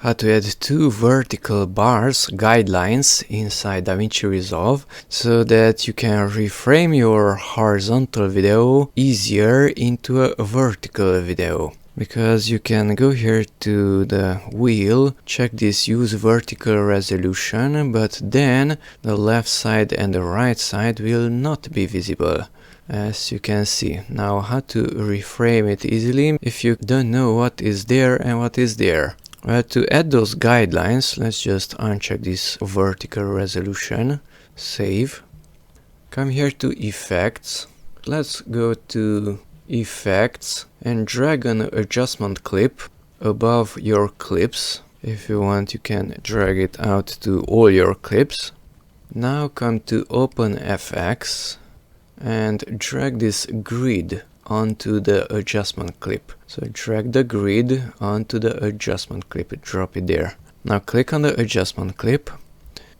How to add two vertical bars, guidelines inside Davinci Resolve so that you can reframe your horizontal video easier into a vertical video. Because you can go here to the wheel, check this use vertical resolution, but then the left side and the right side will not be visible. As you can see. Now how to reframe it easily if you don't know what is there and what is there. Well, to add those guidelines, let's just uncheck this vertical resolution, save, come here to effects, let's go to effects and drag an adjustment clip above your clips. If you want, you can drag it out to all your clips. Now come to OpenFX and drag this grid onto the adjustment clip. So drag the grid onto the adjustment clip, drop it there. Now click on the adjustment clip,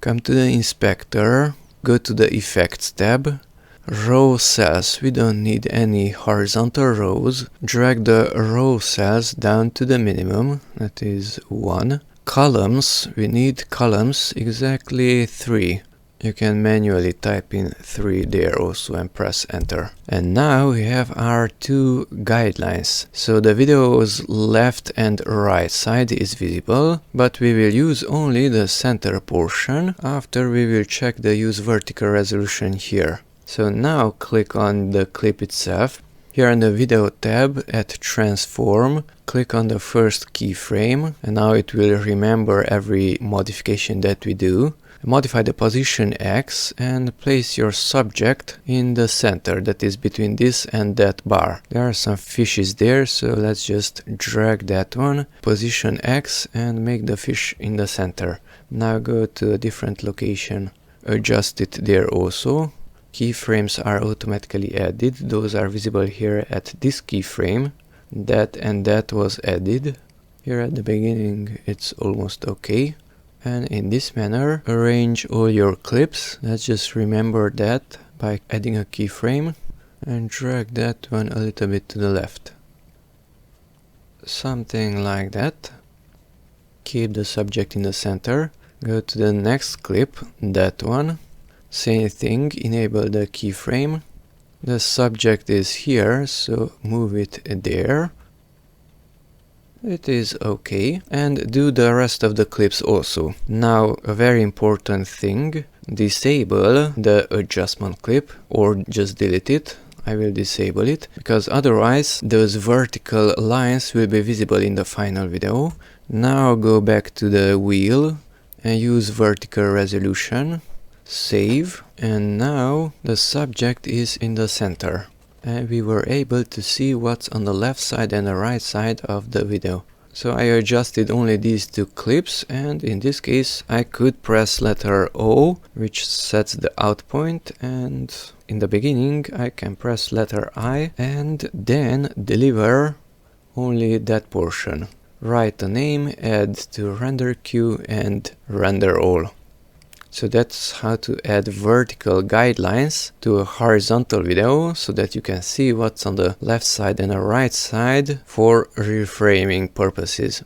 come to the inspector, go to the effects tab, row cells, we don't need any horizontal rows, drag the row cells down to the minimum, that is 1. Columns, we need columns, exactly 3. You can manually type in 3 there also and press enter. And now we have our two guidelines. So the video's left and right side is visible, but we will use only the center portion after we will check the use vertical resolution here. So now click on the clip itself. Here in the video tab at transform, click on the first keyframe and now it will remember every modification that we do. Modify the position X and place your subject in the center, that is between this and that bar. There are some fishes there, so let's just drag that one, position X and make the fish in the center. Now go to a different location, adjust it there also. Keyframes are automatically added, those are visible here at this keyframe. That and that was added. Here at the beginning it's almost okay. And in this manner, arrange all your clips. Let's just remember that by adding a keyframe and drag that one a little bit to the left. Something like that. Keep the subject in the center. Go to the next clip, that one. Same thing, enable the keyframe. The subject is here, so move it there. It is okay, and do the rest of the clips also. Now a very important thing, disable the adjustment clip or just delete it. I will disable it because otherwise those vertical lines will be visible in the final video. Now go back to the wheel and use vertical resolution, save, and now the subject is in the center. And we were able to see what's on the left side and the right side of the video. So I adjusted only these two clips, and in this case I could press letter O, which sets the out point, and in the beginning I can press letter I and then deliver only that portion. Write a name, add to render queue and render all. So that's how to add vertical guidelines to a horizontal video so that you can see what's on the left side and the right side for reframing purposes.